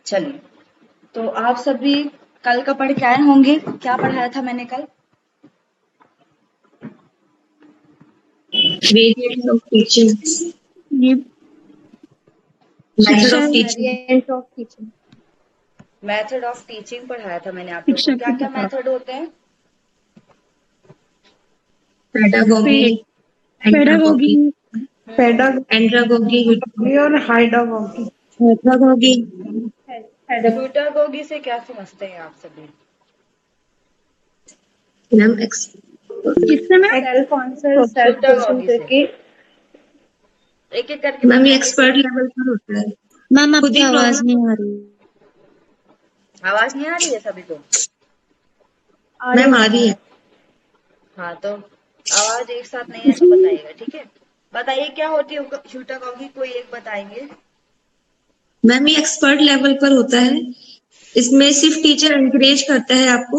चलिए, तो आप सभी कल का पढ़ के आए होंगे। क्या पढ़ाया था मैंने कल? Variants of teaching. Method of teaching. Variant of teaching. Method of teaching पढ़ाया था मैंने आप लोग को। शिक्षक क्या के क्या प्रकार। मेथड होते हैं? Pedagogy. Pedagogy, Andragogy. और हाइडागोगी। Pedagogy. प्यूटागोगी से क्या समझते हैं आप सभी? मैम किससे मैं सेल्फ आंसर सेल्फ क्वेश्चन प्यूटागोगी से करके। एक एक करके मैम ये बताएंगे एक्सपर्ट सब। लेवल पर होता है। मैम खुद आपकी ही आवाज प्रॉब्लम। नहीं आ रही। आवाज नहीं आ रही है सभी को? मैम आ रही है। हाँ, तो आवाज एक साथ नहीं है तो बताइएगा, ठीक है? बताइए क्या होती है प्यूटागोगी, कोई एक बताएंगे। मैम ये एक्सपर्ट लेवल पर होता है। इसमें सिर्फ टीचर एनकरेज करता है आपको,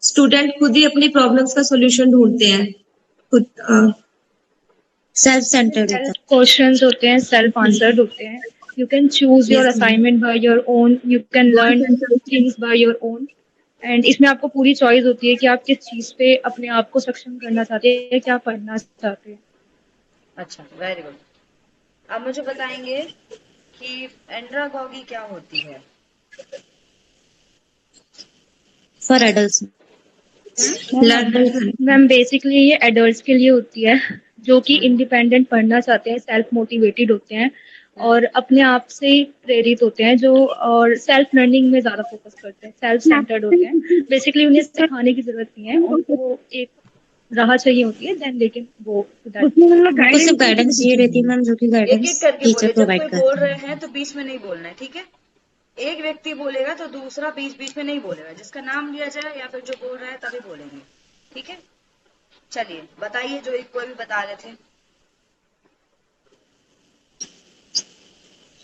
स्टूडेंट खुद ही अपनी प्रॉब्लम्स का सॉल्यूशन ढूंढते हैं खुद। सेल्फ सेंटर्ड होता सेल्फ क्वेश्चंस होते हैं, सेल्फ आंसर्ड होते हैं। You can choose your Yes, ma'am. Assignment by your own, you can learn things by your own. And इसमें आपको पूरी चॉइस होती है कि आप किस चीज पे अपने आप को सक्षम करना चाहते हैं, क्या पढ़ना चाहते हैं। अच्छा, वेरी गुड। अब मुझे बताएंगे कि एंड्रागोगी क्या होती है? For adults. Learner. Ma'am basically ये एडल्ट्स के लिए होती है, जो कि इंडिपेंडेंट पढ़ना चाहते हैं, सेल्फ मोटिवेटेड होते हैं और अपने आप से ही प्रेरित होते हैं, जो और सेल्फ लर्निंग में ज्यादा फोकस करते हैं, सेल्फ सेंटर्ड होते हैं। बेसिकली उन्हें सिखाने की जरूरत नहीं है, उनको एक राह चाहिए होती है, देन लेकिन वो उनको सिर्फ गाइडेंस चाहिए रहती है मैम, जो कि एक गाइडेंस एक करके टीचर बोले। जब प्रोवाइड कोई करते बोल हैं। रहे हैं तो बीच में नहीं बोलना है, ठीक है? एक व्यक्ति बोलेगा तो दूसरा बीच बीच में नहीं बोलेगा। जिसका नाम लिया जाए या फिर जो बोल रहा है तभी बोलेंगे, ठीक है? चलिए बताइए, जो एक कोई भी बता रहे थे।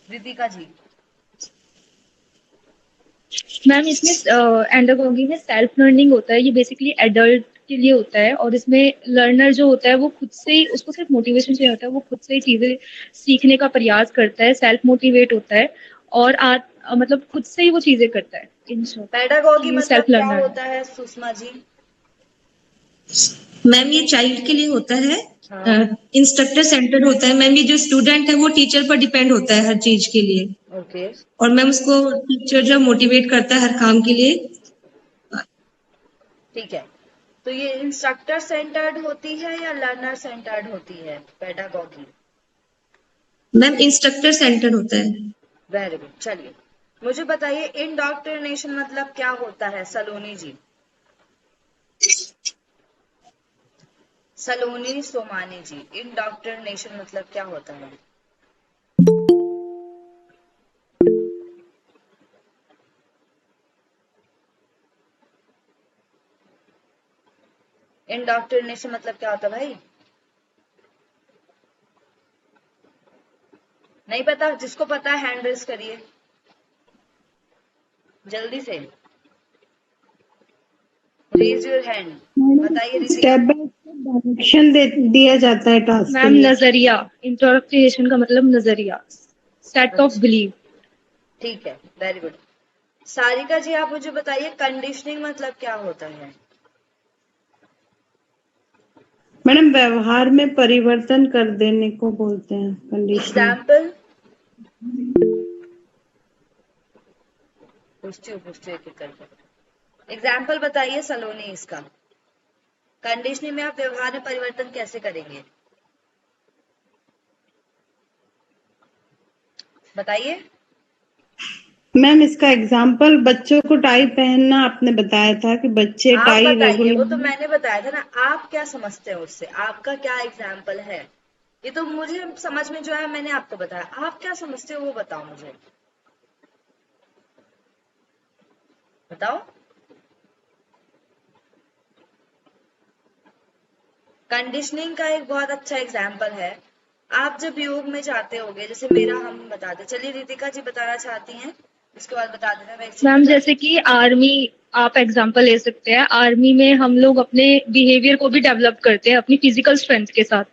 दीपिका जी। मैम इसमें एंडागोगी में सेल्फ लर्निंग होता है, ये बेसिकली एडल्ट के लिए होता है और इसमें लर्नर जो होता है वो खुद से ही, उसको सिर्फ मोटिवेशन चाहिए होता है, वो खुद से ही चीजें सीखने का प्रयास करता है, सेल्फ मोटिवेट होता है और मतलब खुद से ही वो चीजें करता है। इन शॉर्ट पेडागोगी ये मतलब सेल्फ क्या लर्नर है। होता है सुषमा जी? मैम ये चाइल्ड के लिए होता है। हाँ। इंस्ट्रक्टर सेंटर होता है मैम। ये जो स्टूडेंट है वो टीचर पर डिपेंड होता है हर चीज के लिए। ओके, और मैम उसको टीचर जो मोटिवेट करता है हर काम के लिए। ठीक है। तो ये इंस्ट्रक्टर सेंटर्ड होती है या लर्नर सेंटर्ड होती है पेडागोगी? मैम इंस्ट्रक्टर सेंटर होता है। Very good. चलिए मुझे बताइए, इंडॉक्ट्रिनेशन मतलब क्या होता है? सलोनी जी, सलोनी सोमानी जी, इंडॉक्ट्रिनेशन मतलब क्या होता है? इंडॉक्ट्रिनेशन मतलब क्या होता है भाई? नहीं पता? जिसको पता है हैंड रेज करिए जल्दी से। Raise your hand. बताइए Ritika. Step by step direction दिया जाता है टास्क के मैम लिए। नजरिया, इंटरप्रिटेशन का मतलब नजरिया, सेट ऑफ बिलीफ। ठीक है, वेरी गुड। सारिका जी आप मुझे बताइए, कंडीशनिंग मतलब क्या होता है? मैडम व्यवहार में परिवर्तन कर देने को बोलते हैं कंडीशनिंग। एग्जाम्पल पूछती हूँ एक एक करके। एग्जाम्पल बताइए सलोनी इसका। कंडीशनिंग में आप व्यवहार में परिवर्तन कैसे करेंगे? बताइए। मैम इसका एग्जाम्पल बच्चों को टाई पहनना आपने बताया था कि बच्चे आप टाई बताइए, वो तो रेगुलर। मैंने बताया था ना। आप क्या समझते हो उससे? आपका क्या एग्जाम्पल है? ये तो मुझे समझ में जो है मैंने आपको बताया। आप क्या समझते हो वो बताओ मुझे। बताओ। कंडीशनिंग का एक बहुत अच्छा एग्जाम्पल है। आप जब योग में जाते होगे, जैसे मेरा हम बताते। चलिए रितिका जी बताना चाहती हैं, इसके बाद बता देना। मैं मैम जैसे कि आर्मी आप एग्जांपल ले सकते हैं, आर्मी में हम लोग अपने बिहेवियर को भी डेवलप करते हैं अपनी फिजिकल स्ट्रेंथ के साथ।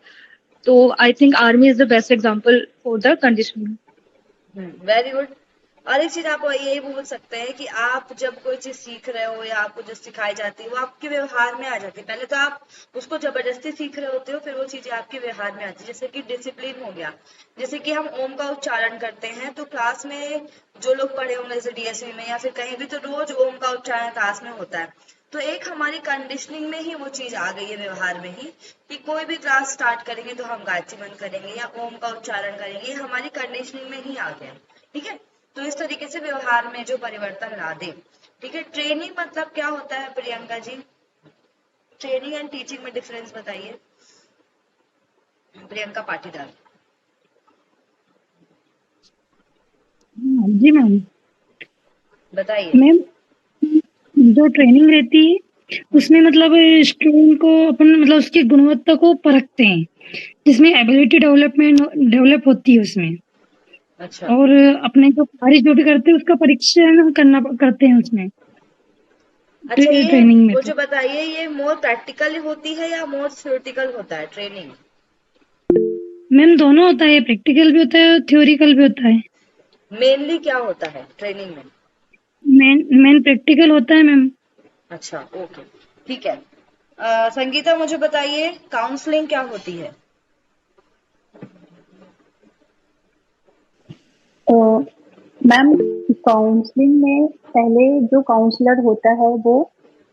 तो I think army is the best example for the conditioning. Very good. और एक चीज आप यही बोल सकते हैं कि आप जब कोई चीज सीख रहे हो या आपको जो सिखाई जाती है वो आपके व्यवहार में आ जाती है। पहले तो आप उसको जबरदस्ती सीख रहे होते हो, फिर वो चीजें आपके व्यवहार में आती है। जैसे कि डिसिप्लिन हो गया, जैसे कि हम ओम का उच्चारण करते हैं तो क्लास में जो लोग पढ़े होंगे जैसे डीएसवी में या फिर कहीं भी, तो रोज ओम का उच्चारण क्लास में होता है। तो एक हमारी कंडीशनिंग में ही वो चीज आ गई है, व्यवहार में ही, कि कोई भी क्लास स्टार्ट करेंगे तो हम गायत्री मंत्र करेंगे या ओम का उच्चारण करेंगे, ये हमारी कंडीशनिंग में ही आ गया। ठीक है, तो इस तरीके से व्यवहार में जो परिवर्तन ला दे। ठीक है, ट्रेनिंग मतलब क्या होता है Priyanka ji? Training and teaching में डिफरेंस बताइए, प्रियंका पाटीदार। जी मैम। बताइए। मैम, जो ट्रेनिंग रहती है उसमें मतलब स्टूडेंट को अपन मतलब उसकी गुणवत्ता को परखते हैं, जिसमें एबिलिटी डेवलप होती है उसमें। अच्छा और अपने जो कार्य जो भी करते हैं उसका परीक्षण करते हैं उसमें अच्छा, ये ट्रेनिंग में। तो मुझे बताइए, ये मोर प्रैक्टिकल होती है या मोर थ्योरेटिकल होता है ट्रेनिंग? मैम दोनों होता है, प्रैक्टिकल भी होता है और थ्योरिकल भी होता है। मेनली क्या होता है ट्रेनिंग में? मेन प्रैक्टिकल होता है मैम। अच्छा ओके, ठीक है। संगीता मुझे बताइए, काउंसलिंग क्या होती है? तो मैम, काउंसलिंग में पहले जो काउंसलर होता है वो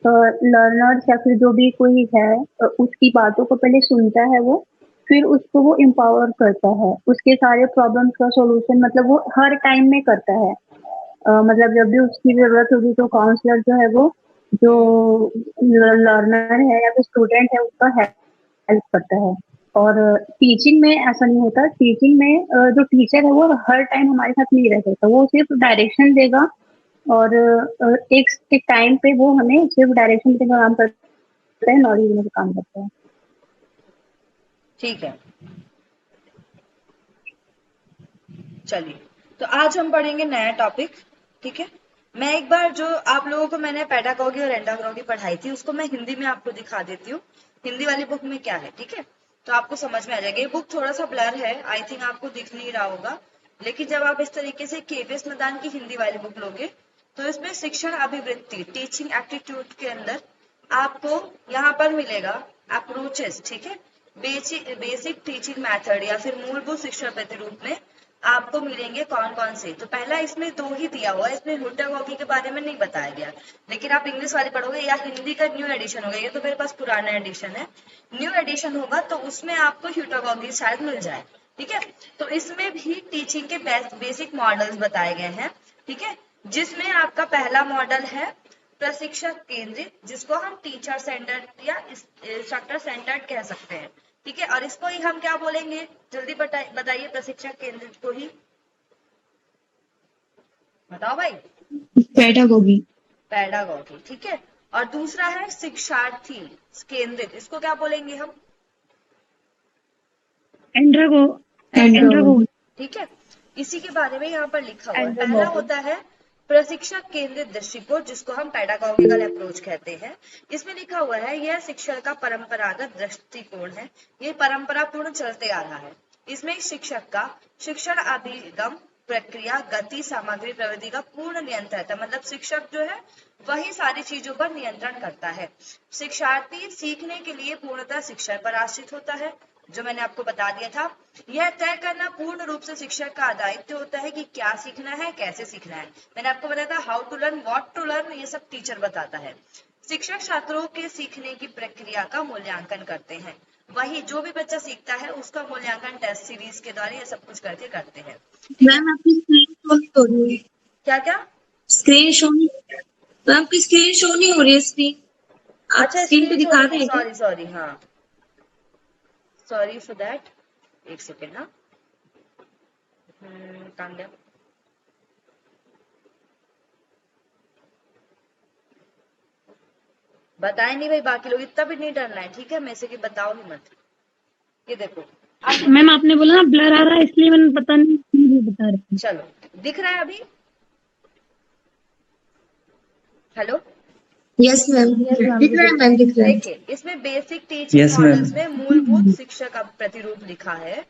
लर्नर्स या फिर जो भी कोई है उसकी बातों को पहले सुनता है वो, फिर उसको वो एम्पावर करता है, उसके सारे प्रॉब्लम्स का सॉल्यूशन मतलब वो हर टाइम में करता है। मतलब जब भी उसकी जरूरत होगी तो काउंसलर जो है वो जो लर्नर है या फिर स्टूडेंट है उसका हेल्प करता है। और टीचिंग में ऐसा नहीं होता। टीचिंग में जो टीचर है वो हर टाइम हमारे साथ नहीं रह सकता, वो सिर्फ डायरेक्शन देगा और एक टाइम पे वो हमें सिर्फ डायरेक्शन देने का काम करता है, नॉलेज देने का काम करता है। ठीक है, चलिए तो आज हम पढ़ेंगे नया टॉपिक। ठीक है, मैं एक बार जो आप लोगों को मैंने पेडागॉगी और एंडागॉगी पढ़ाई थी उसको मैं हिंदी में आपको दिखा देती हूँ, हिंदी वाली बुक में क्या है। ठीक है, तो आपको समझ में आ जाएगा। ये बुक थोड़ा सा ब्लर है, आई थिंक आपको दिख नहीं रहा होगा, लेकिन जब आप इस तरीके से केवीएस मैदान की हिंदी वाली बुक लोगे तो इसमें शिक्षण अभिवृत्ति टीचिंग एप्टीट्यूड के अंदर आपको यहाँ पर मिलेगा अप्रोचेस। ठीक है, बेसिक टीचिंग मेथड या फिर मूलभूत शिक्षण प्रतिरूप में आपको मिलेंगे कौन कौन से। तो पहला इसमें 2 ही दिया हुआ है, इसमें हुटागोगी के बारे में नहीं बताया गया, लेकिन आप इंग्लिश वाले पढ़ोगे या हिंदी का न्यू एडिशन होगा, ये तो मेरे पास पुराना एडिशन है, न्यू एडिशन होगा तो उसमें आपको हुटागोगी शायद मिल जाए। ठीक है, तो इसमें भी टीचिंग के बेसिक मॉडल्स बताए गए हैं। ठीक है, जिसमें आपका पहला मॉडल है प्रशिक्षक केंद्रित, जिसको हम टीचर सेंटर्ड या इंस्ट्रक्टर सेंटर्ड कह सकते हैं। ठीक है, और इसको ही हम क्या बोलेंगे, जल्दी बताइए, प्रशिक्षक केंद्रित को ही बताओ भाई। पेडागोगी। पेडागॉगी। ठीक है, और दूसरा है शिक्षार्थी केंद्रित, इसको क्या बोलेंगे हम? एंड्रागोगी। ठीक है, इसी के बारे में यहाँ पर लिखा हुआ है। पहला होता है प्रशिक्षक केंद्रित दृष्टिकोण, जिसको हम पेडागॉगिकल अप्रोच कहते हैं। इसमें लिखा हुआ है यह शिक्षण का परंपरागत दृष्टिकोण है, ये परंपरापूर्ण चलते आ रहा है। इसमें शिक्षक का शिक्षण अभिगम प्रक्रिया गति सामग्री प्रवृत्ति का पूर्ण नियंत्रण है, मतलब शिक्षक जो है वही सारी चीजों पर नियंत्रण करता है। शिक्षार्थी सीखने के लिए पूर्णतः शिक्षण पर आश्रित होता है, जो मैंने आपको बता दिया था। यह तय करना पूर्ण रूप से शिक्षक का दायित्व होता है कि क्या सीखना है, कैसे सीखना है। मैंने आपको बताया था how to learn, what to learn, ये सब टीचर बताता है। शिक्षक छात्रों के सीखने की प्रक्रिया का मूल्यांकन करते हैं, वही जो भी बच्चा सीखता है उसका मूल्यांकन टेस्ट सीरीज के द्वारा ये सब कुछ करके करते हैं। मैम आपकी स्क्रीन शो नहीं हो रही है। क्या क्या? स्क्रीन शो नहीं, मैम आपकी स्क्रीन शो नहीं हो रही है। स्क्रीन आप अच्छा, स्क्रीन पे दिखा रहे हैं क्या? सॉरी, हाँ सॉरी फॉर दैट, एक सेकेंड। हाँ कहाँ गया? बताए नहीं भाई, बाकी लोग इतना भी नहीं डरना है। ठीक है, मैं से कि बताओ ही मत। ये देखो मैम आपने बोला ना ब्लर आ रहा है, इसलिए मैंने पता नहीं बता रही। चलो दिख रहा है अभी? हेलो, यस मैम, दिख रहा है मैम, दिख रहा है। देखिए इसमें बेसिक टीचिंग मॉडल्स में मूलभूत शिक्षक प्रतिरूप लिखा है।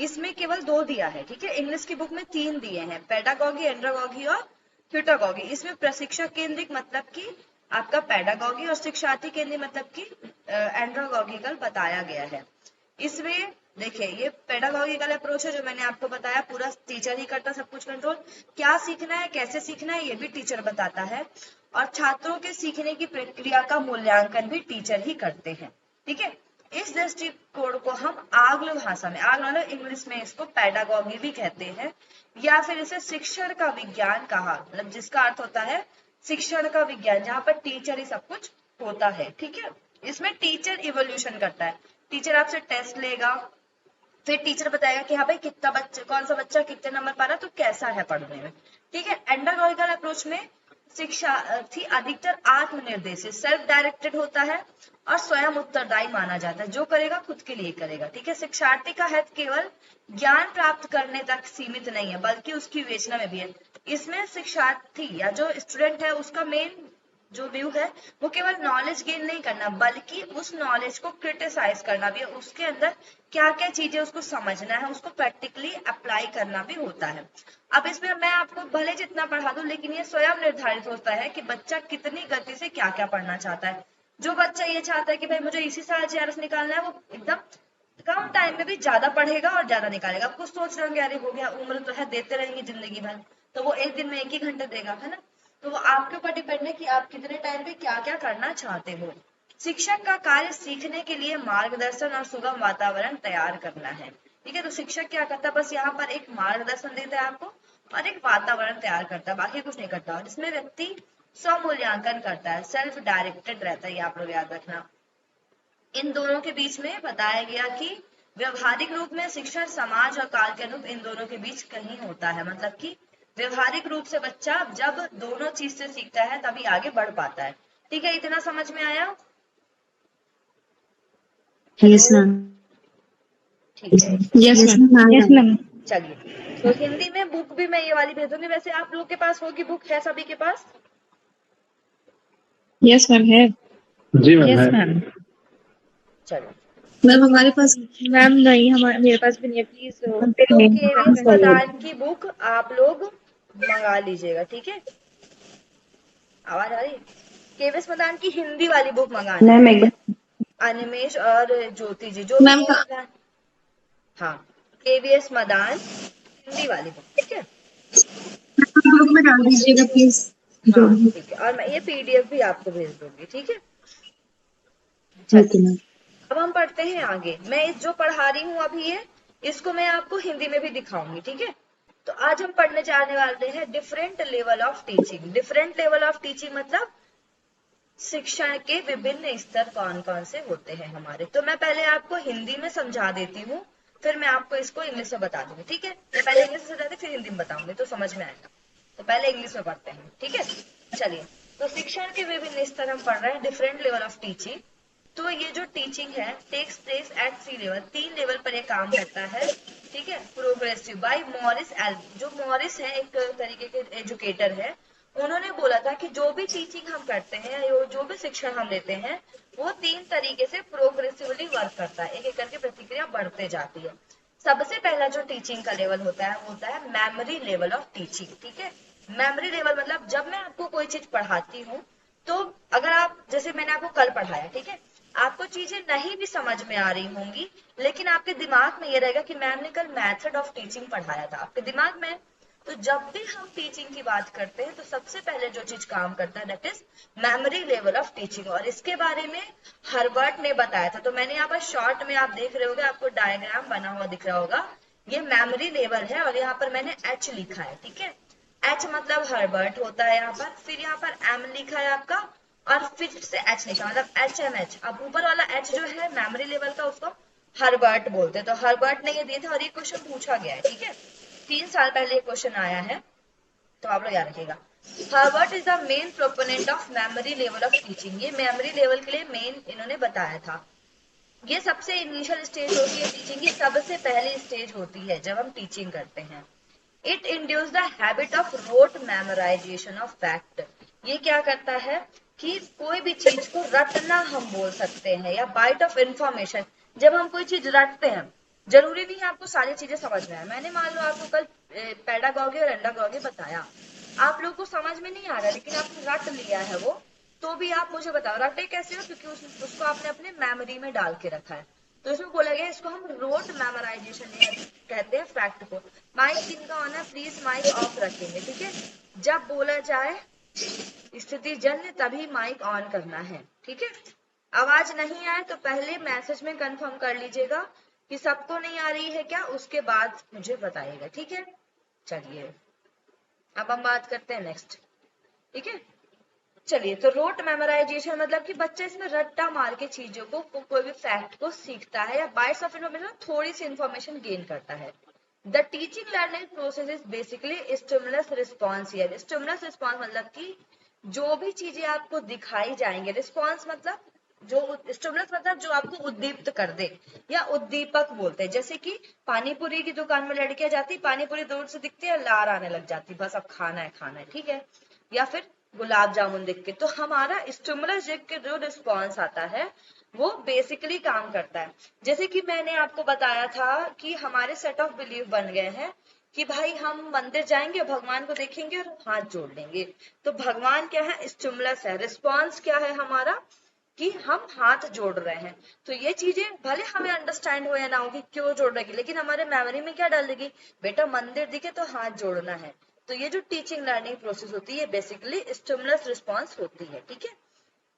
इसमें केवल 2 दिया है, ठीक है। इंग्लिश की बुक में 3 दिए हैं, पेडागॉगी, एंड्रागॉगी और क्यूटागॉगी। इसमें प्रशिक्षक केंद्रित मतलब कि आपका पेडागॉगी और शिक्षार्थी केंद्रित मतलब कि एंड्रागॉगिकल बताया गया है। इसमें देखिए ये पेडागॉगिकल अप्रोच है जो मैंने आपको बताया, पूरा टीचर ही करता सब कुछ कंट्रोल, क्या सीखना है कैसे सीखना है ये भी टीचर बताता है, और छात्रों के सीखने की प्रक्रिया का मूल्यांकन भी टीचर ही करते हैं, ठीक है। इस दृष्टिकोण को हम आंग्ल भाषा में, आंग्ल मतलब इंग्लिश में इसको पेडागॉगी भी कहते हैं, या फिर इसे शिक्षण का विज्ञान कहा, मतलब जिसका अर्थ होता है शिक्षण का विज्ञान, जहाँ पर टीचर ही सब कुछ होता है, ठीक है। इसमें टीचर इवोल्यूशन करता है, टीचर आपसे टेस्ट लेगा, फिर टीचर बताएगा कि हाँ भाई कितना बच्चा, कौन सा बच्चा कितने नंबर पा रहा है तो कैसा है पढ़ने में, ठीक है। एंडागॉगिकल अप्रोच में शिक्षार्थी अधिकतर आत्मनिर्देशित सेल्फ डायरेक्टेड होता है और स्वयं उत्तरदायी माना जाता है, जो करेगा खुद के लिए करेगा, ठीक है। शिक्षार्थी का हेतु केवल ज्ञान प्राप्त करने तक सीमित नहीं है बल्कि उसकी विवेचना में भी है। इसमें शिक्षार्थी या जो स्टूडेंट है उसका मेन जो व्यू है वो केवल नॉलेज गेन नहीं करना बल्कि उस नॉलेज को क्रिटिसाइज करना भी है, उसके अंदर क्या क्या चीजें उसको समझना है, उसको प्रैक्टिकली अप्लाई करना भी होता है। अब इसमें मैं आपको भले जितना पढ़ा दूं लेकिन ये स्वयं निर्धारित होता है कि बच्चा कितनी गति से क्या क्या पढ़ना चाहता है। जो बच्चा ये चाहता है कि भाई मुझे इसी साल GRS निकालना है, वो एकदम कम टाइम में भी ज्यादा पढ़ेगा और ज्यादा निकालेगा। आप कुछ सोच रहे होंगे अरे हो गया, उम्र तो है, देते रहेंगे जिंदगी भर, तो वो एक दिन में 1 ही घंटे देगा, है ना। तो वो आपके ऊपर डिपेंड है कि आप कितने टाइम पे क्या क्या करना चाहते हो। शिक्षक का कार्य सीखने के लिए मार्गदर्शन और सुगम वातावरण तैयार करना है, ठीक है। तो शिक्षक क्या करता है, बस यहाँ पर एक मार्गदर्शन देता है आपको और एक वातावरण तैयार करता है, बाकी कुछ नहीं करता। और इसमें व्यक्ति स्वमूल्यांकन करता है, सेल्फ डायरेक्टेड रहता है, ये आप लोग याद रखना। इन दोनों के बीच में बताया गया कि व्यवहारिक रूप में शिक्षण समाज और काल के अनुरूप इन दोनों के बीच कहीं होता है, मतलब कि व्यवहारिक रूप से बच्चा जब दोनों चीज से सीखता है तभी आगे बढ़ पाता है, ठीक है। इतना समझ में आया? Yes ma'am. ठीक है, यस मैम। Yes ma'am. चलिए। तो हिंदी में बुक भी मैं ये वाली भेज दूंगी, वैसे आप लोग के पास होगी बुक, है सभी के पास? यस मैम है। जी मैम यस है। मैम। चलो, मैम हमारे पास मैम नहीं, हमारे मेरे पास भी नहीं है, प्लीज तो केवीएस मदान की बुक आप लोग मंगा लीजिएगा, ठीक है। आवाज आ रही है? केवीएस मदान की हिंदी वाली बुक मंगाना मैम है, एक अनिमेश और ज्योति जी जो मैम भी है। हाँ, केवीएस मदान हिंदी वाली बुक, ठीक है। ग्रुप में डाल दीजिएगा प्लीज। हाँ ठीक है, और मैं ये PDF भी आपको भेज दूंगी, ठीक है। Okay ma'am. अब हम पढ़ते हैं आगे। मैं इस जो पढ़ा रही हूँ अभी ये, इसको मैं आपको हिंदी में भी दिखाऊंगी, ठीक है। तो आज हम पढ़ने जाने वाले हैं different level of teaching. Different level of teaching मतलब शिक्षण के विभिन्न स्तर कौन कौन से होते हैं हमारे। तो मैं पहले आपको हिंदी में समझा देती हूँ, फिर मैं आपको इसको इंग्लिश में बता दूंगी, ठीक है। मैं पहले इंग्लिश में समझाती फिर हिंदी में बताऊंगी तो समझ में आएगा। तो पहले इंग्लिश में पढ़ते हैं, ठीक है। चलिए, तो शिक्षण के विभिन्न स्तर हम पढ़ रहे हैं, डिफरेंट लेवल ऑफ टीचिंग। तो ये जो टीचिंग है takes place at 3 level, 3 level पर ये काम करता है, ठीक है। प्रोग्रेसिव बाय मॉरिस एल्व, जो मॉरिस है एक तरीके के एजुकेटर है, उन्होंने बोला था कि जो भी टीचिंग हम करते हैं, जो भी शिक्षण हम लेते हैं, वो 3 तरीके से प्रोग्रेसिवली वर्क करता है, एक एक करके प्रतिक्रिया बढ़ते जाती है। सबसे पहला जो टीचिंग का लेवल होता है वो होता है मेमोरी लेवल ऑफ टीचिंग, ठीक है। मेमोरी लेवल मतलब जब मैं आपको कोई चीज पढ़ाती हूँ तो अगर आप, जैसे मैंने आपको कल पढ़ाया, ठीक है, आपको चीजें नहीं भी समझ में आ रही होंगी लेकिन आपके दिमाग में ये रहेगा कि मैम ने कल मेथड ऑफ टीचिंग पढ़ाया था, आपके दिमाग में। तो जब भी हम टीचिंग की बात करते हैं तो सबसे पहले जो चीज काम करता है that is memory level of teaching, और इसके बारे में हर्बर्ट ने बताया था। तो मैंने यहाँ पर शॉर्ट में आप देख रहे होंगे, आपको डायग्राम बना हुआ दिख रहा होगा, ये मेमोरी लेवल है और यहाँ पर मैंने H लिखा है, ठीक है। H मतलब हर्बर्ट होता है यहाँ पर, फिर यहाँ पर M लिखा है आपका और फिर से H लिखा, मतलब HMH। अब ऊपर वाला H जो है मेमोरी लेवल का, उसको हर्बर्ट बोलते हैं। तो हर्बर्ट ने ये दिए थे और ये क्वेश्चन पूछा गया है, ठीक है। 3 साल पहले ये क्वेश्चन आया है, तो आप लोग याद रखिएगा। Herbert is the main proponent of memory level of teaching, ये मेमोरी लेवल के लिए मेन इन्होंने बताया था। ये सबसे इनिशियल स्टेज होती है टीचिंग की, सबसे पहली स्टेज होती है जब हम टीचिंग करते हैं। It induce the habit of rote memorisation of fact, ये क्या करता है कि कोई भी चीज को रटना हम बोल सकते हैं, या बाइट ऑफ इंफॉर्मेशन। जब हम कोई चीज रटते हैं, जरूरी नहीं है आपको सारी चीजें समझ में आए। मैंने मान लो आपको कल पेडागॉगी और एंडागॉगी बताया, आप लोग को समझ में नहीं आ रहा लेकिन आपने रट लिया है वो, तो भी आप मुझे बताओ रटे कैसे हो, क्योंकि उसको आपने अपने मेमोरी में डाल के रखा है। तो इसमें बोला गया इसको हम रोट मेमोराइजेशन कहते हैं फैक्ट को। माइक जिनका ऑन है प्लीज माइक ऑफ रखेंगे, ठीक है। जब बोला जाए स्थिति जन्य तभी माइक ऑन करना है, ठीक है। आवाज नहीं आए तो पहले मैसेज में कंफर्म कर लीजिएगा कि सबको नहीं आ रही है क्या, उसके बाद मुझे बताइएगा, ठीक है। चलिए अब हम बात करते हैं नेक्स्ट, ठीक है। चलिए तो रोट मेमोराइजेशन मतलब कि बच्चा इसमें रट्टा मार के चीजों को कोई भी फैक्ट को सीखता है या बाइट्स ऑफ इन्फॉर्मेशन थोड़ी सी इन्फॉर्मेशन गेन करता है। The teaching learning process is basically stimulus response. Stimulus response मतलब कि जो भी चीजें आपको दिखाई जाएंगे, रिस्पॉन्स मतलब जो स्टिमुलस मतलब जो आपको उद्दीप्त कर दे या उद्दीपक बोलते हैं। जैसे कि पानीपुरी की दुकान में लड़कियां जाती, पानीपुरी दूर से दिखती है, लार आने लग जाती, बस अब खाना है, ठीक है। या फिर गुलाब जामुन दिख के, तो हमारा स्टिमुलस के जो रिस्पॉन्स आता है वो बेसिकली काम करता है। जैसे कि मैंने आपको बताया था कि हमारे सेट ऑफ बिलीफ बन गए हैं कि भाई हम मंदिर जाएंगे, भगवान को देखेंगे और हाथ जोड़ लेंगे। तो भगवान क्या है, स्टिमुलस है। रिस्पॉन्स क्या है हमारा कि हम हाथ जोड़ रहे हैं। तो ये चीजें भले हमें अंडरस्टैंड हो या ना हो कि क्यों जोड़ रही, लेकिन हमारे मेमोरी में क्या डाल देगी, बेटा मंदिर दिखे तो हाथ जोड़ना है। तो ये जो टीचिंग लर्निंग प्रोसेस होती है बेसिकली स्टिमुलस रिस्पॉन्स होती है, ठीक है।